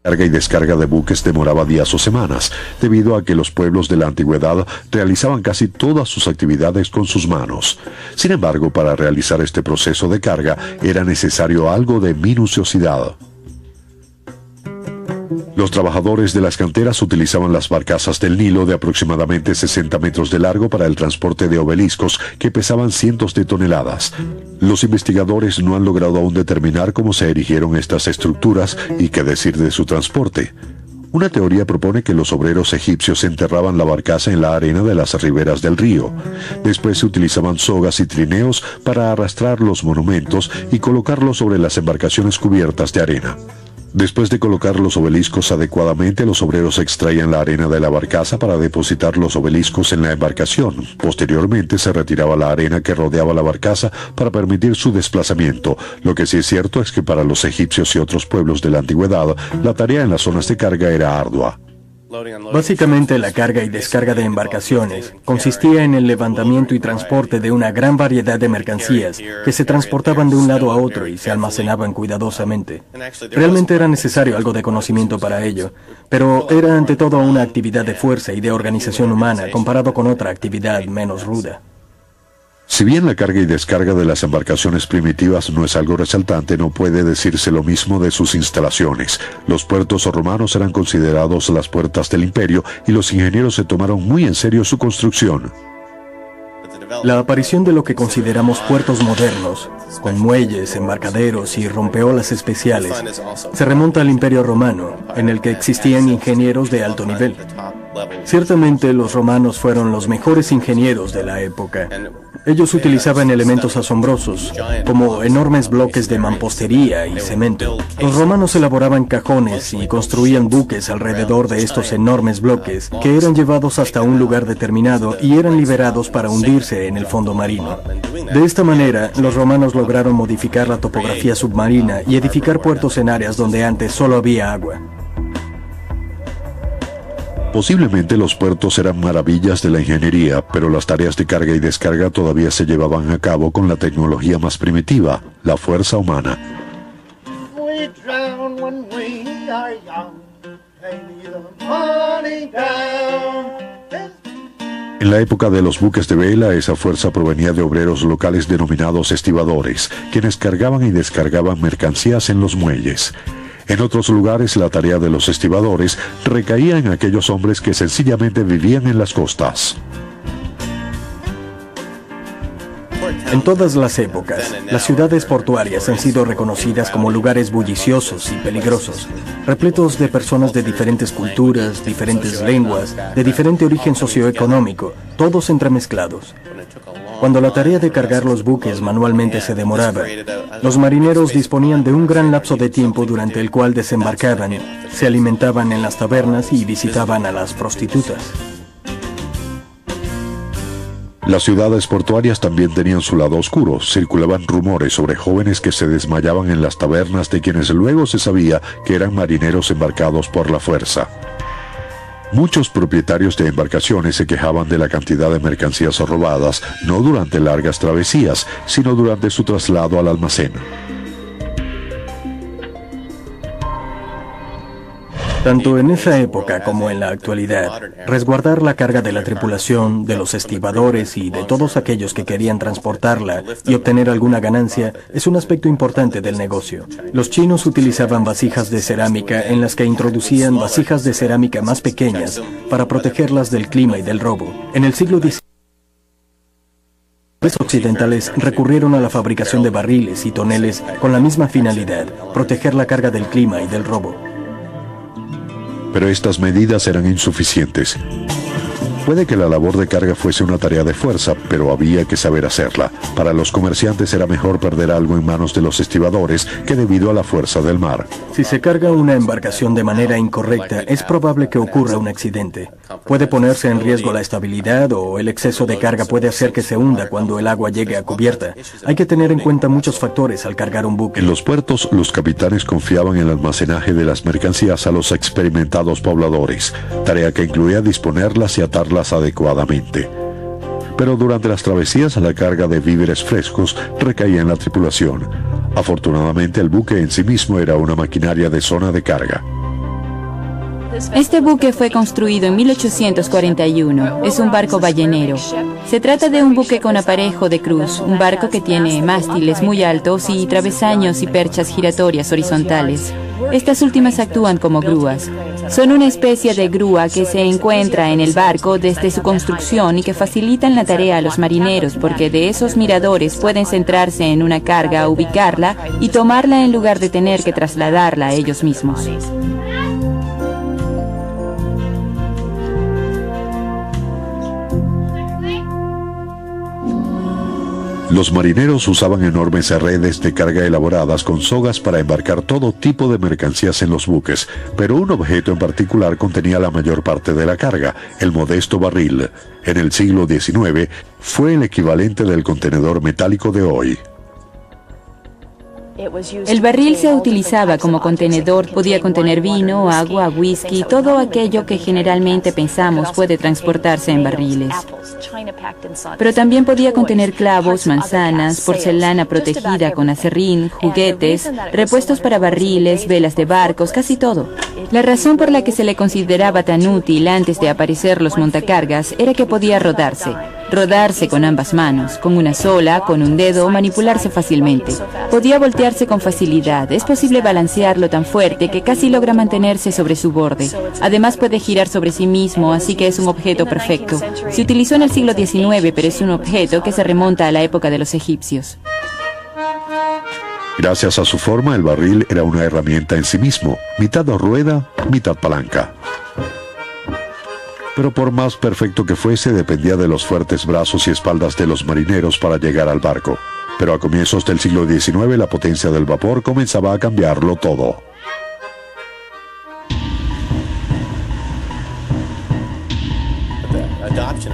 Carga y descarga de buques demoraba días o semanas, debido a que los pueblos de la antigüedad realizaban casi todas sus actividades con sus manos. Sin embargo, para realizar este proceso de carga era necesario algo de minuciosidad. Los trabajadores de las canteras utilizaban las barcazas del Nilo de aproximadamente 60 metros de largo para el transporte de obeliscos que pesaban cientos de toneladas. Los investigadores no han logrado aún determinar cómo se erigieron estas estructuras y qué decir de su transporte. Una teoría propone que los obreros egipcios enterraban la barcaza en la arena de las riberas del río. Después se utilizaban sogas y trineos para arrastrar los monumentos y colocarlos sobre las embarcaciones cubiertas de arena. Después de colocar los obeliscos adecuadamente, los obreros extraían la arena de la barcaza para depositar los obeliscos en la embarcación. Posteriormente se retiraba la arena que rodeaba la barcaza para permitir su desplazamiento. Lo que sí es cierto es que para los egipcios y otros pueblos de la antigüedad, la tarea en las zonas de carga era ardua. Básicamente, la carga y descarga de embarcaciones consistía en el levantamiento y transporte de una gran variedad de mercancías que se transportaban de un lado a otro y se almacenaban cuidadosamente. Realmente era necesario algo de conocimiento para ello, pero era ante todo una actividad de fuerza y de organización humana comparado con otra actividad menos ruda. Si bien la carga y descarga de las embarcaciones primitivas no es algo resaltante, no puede decirse lo mismo de sus instalaciones. Los puertos romanos eran considerados las puertas del imperio y los ingenieros se tomaron muy en serio su construcción. La aparición de lo que consideramos puertos modernos, con muelles, embarcaderos y rompeolas especiales, se remonta al Imperio Romano, en el que existían ingenieros de alto nivel. Ciertamente los romanos fueron los mejores ingenieros de la época. Ellos utilizaban elementos asombrosos, como enormes bloques de mampostería y cemento. Los romanos elaboraban cajones y construían buques alrededor de estos enormes bloques, que eran llevados hasta un lugar determinado y eran liberados para hundirse en el fondo marino. De esta manera, los romanos lograron modificar la topografía submarina y edificar puertos en áreas donde antes solo había agua. Posiblemente los puertos eran maravillas de la ingeniería, pero las tareas de carga y descarga todavía se llevaban a cabo con la tecnología más primitiva, la fuerza humana. En la época de los buques de vela, esa fuerza provenía de obreros locales denominados estibadores, quienes cargaban y descargaban mercancías en los muelles. En otros lugares, la tarea de los estibadores recaía en aquellos hombres que sencillamente vivían en las costas. En todas las épocas, las ciudades portuarias han sido reconocidas como lugares bulliciosos y peligrosos, repletos de personas de diferentes culturas, diferentes lenguas, de diferente origen socioeconómico, todos entremezclados. Cuando la tarea de cargar los buques manualmente se demoraba, los marineros disponían de un gran lapso de tiempo durante el cual desembarcaban, se alimentaban en las tabernas y visitaban a las prostitutas. Las ciudades portuarias también tenían su lado oscuro. Circulaban rumores sobre jóvenes que se desmayaban en las tabernas, de quienes luego se sabía que eran marineros embarcados por la fuerza. Muchos propietarios de embarcaciones se quejaban de la cantidad de mercancías robadas, no durante largas travesías, sino durante su traslado al almacén. Tanto en esa época como en la actualidad, resguardar la carga de la tripulación, de los estibadores y de todos aquellos que querían transportarla y obtener alguna ganancia es un aspecto importante del negocio. Los chinos utilizaban vasijas de cerámica en las que introducían vasijas de cerámica más pequeñas para protegerlas del clima y del robo. En el siglo XIX, los occidentales recurrieron a la fabricación de barriles y toneles con la misma finalidad, proteger la carga del clima y del robo. Pero estas medidas eran insuficientes. Puede que la labor de carga fuese una tarea de fuerza, pero había que saber hacerla. Para los comerciantes era mejor perder algo en manos de los estibadores que debido a la fuerza del mar. Si se carga una embarcación de manera incorrecta, es probable que ocurra un accidente. Puede ponerse en riesgo la estabilidad o el exceso de carga puede hacer que se hunda cuando el agua llegue a cubierta. Hay que tener en cuenta muchos factores al cargar un buque. En los puertos, los capitanes confiaban en el almacenaje de las mercancías a los experimentados pobladores, tarea que incluía disponerlas y atarlas adecuadamente. Pero durante las travesías, la carga de víveres frescos recaía en la tripulación. Afortunadamente, el buque en sí mismo era una maquinaria de zona de carga. Este buque fue construido en 1841. Es un barco ballenero. Se trata de un buque con aparejo de cruz, un barco que tiene mástiles muy altos y travesaños y perchas giratorias horizontales. Estas últimas actúan como grúas. Son una especie de grúa que se encuentra en el barco desde su construcción y que facilitan la tarea a los marineros porque de esos miradores pueden centrarse en una carga, ubicarla y tomarla en lugar de tener que trasladarla a ellos mismos. Los marineros usaban enormes redes de carga elaboradas con sogas para embarcar todo tipo de mercancías en los buques, pero un objeto en particular contenía la mayor parte de la carga, el modesto barril. En el siglo XIX fue el equivalente del contenedor metálico de hoy. El barril se utilizaba como contenedor, podía contener vino, agua, whisky, todo aquello que generalmente pensamos puede transportarse en barriles. Pero también podía contener clavos, manzanas, porcelana protegida con acerrín, juguetes, repuestos para barriles, velas de barcos, casi todo. La razón por la que se le consideraba tan útil antes de aparecer los montacargas era que podía rodarse con ambas manos, con una sola, con un dedo, manipularse fácilmente. Podía voltearse con facilidad, es posible balancearlo tan fuerte que casi logra mantenerse sobre su borde. Además puede girar sobre sí mismo, así que es un objeto perfecto. Se utilizó en el siglo XIX, pero es un objeto que se remonta a la época de los egipcios. Gracias a su forma, el barril era una herramienta en sí mismo, mitad rueda, mitad palanca. Pero por más perfecto que fuese, dependía de los fuertes brazos y espaldas de los marineros para llegar al barco. Pero a comienzos del siglo XIX, la potencia del vapor comenzaba a cambiarlo todo.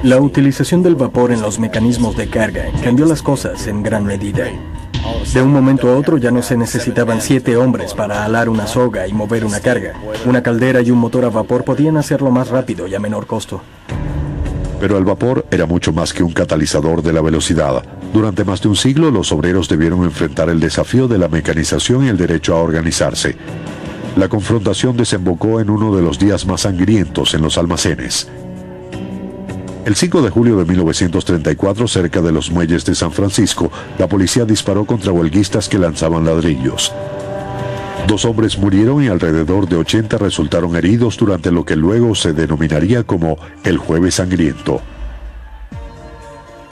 La utilización del vapor en los mecanismos de carga cambió las cosas en gran medida. De un momento a otro ya no se necesitaban 7 hombres para alar una soga y mover una carga. Una caldera y un motor a vapor podían hacerlo más rápido y a menor costo. Pero el vapor era mucho más que un catalizador de la velocidad. Durante más de un siglo, los obreros debieron enfrentar el desafío de la mecanización y el derecho a organizarse. La confrontación desembocó en uno de los días más sangrientos en los almacenes. El 5 de julio de 1934, cerca de los muelles de San Francisco, la policía disparó contra huelguistas que lanzaban ladrillos. 2 hombres murieron y alrededor de 80 resultaron heridos durante lo que luego se denominaría como el Jueves Sangriento.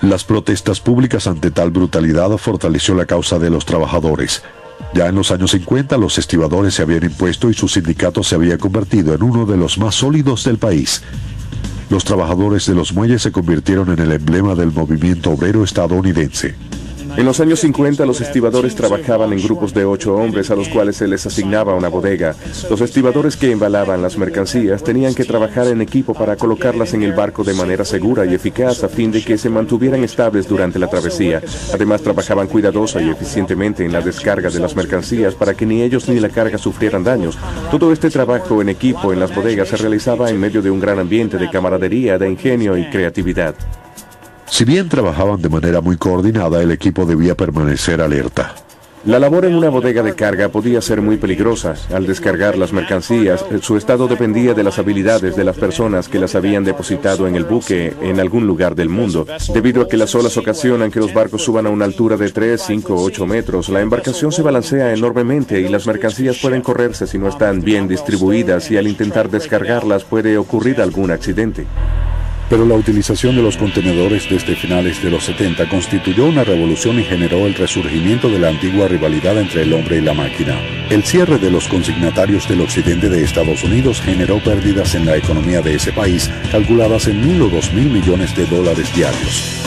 Las protestas públicas ante tal brutalidad fortaleció la causa de los trabajadores. Ya en los años 50 los estibadores se habían impuesto y su sindicato se había convertido en uno de los más sólidos del país. Los trabajadores de los muelles se convirtieron en el emblema del movimiento obrero estadounidense. En los años 50 los estibadores trabajaban en grupos de 8 hombres a los cuales se les asignaba una bodega. Los estibadores que embalaban las mercancías tenían que trabajar en equipo para colocarlas en el barco de manera segura y eficaz a fin de que se mantuvieran estables durante la travesía. Además trabajaban cuidadosa y eficientemente en la descarga de las mercancías para que ni ellos ni la carga sufrieran daños. Todo este trabajo en equipo en las bodegas se realizaba en medio de un gran ambiente de camaradería, de ingenio y creatividad. Si bien trabajaban de manera muy coordinada, el equipo debía permanecer alerta. La labor en una bodega de carga podía ser muy peligrosa. Al descargar las mercancías, su estado dependía de las habilidades de las personas que las habían depositado en el buque en algún lugar del mundo. Debido a que las olas ocasionan que los barcos suban a una altura de 3, 5 o 8 metros, la embarcación se balancea enormemente y las mercancías pueden correrse si no están bien distribuidas y al intentar descargarlas puede ocurrir algún accidente. Pero la utilización de los contenedores desde finales de los 70 constituyó una revolución y generó el resurgimiento de la antigua rivalidad entre el hombre y la máquina. El cierre de los consignatarios del occidente de Estados Unidos generó pérdidas en la economía de ese país, calculadas en 1.000 o 2.000 millones de dólares diarios.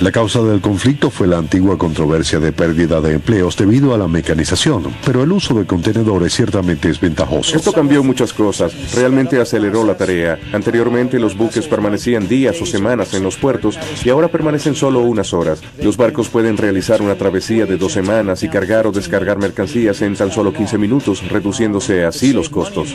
La causa del conflicto fue la antigua controversia de pérdida de empleos debido a la mecanización, pero el uso de contenedores ciertamente es ventajoso. Esto cambió muchas cosas, realmente aceleró la tarea. Anteriormente los buques permanecían días o semanas en los puertos y ahora permanecen solo unas horas. Los barcos pueden realizar una travesía de 2 semanas y cargar o descargar mercancías en tan solo 15 minutos, reduciéndose así los costos.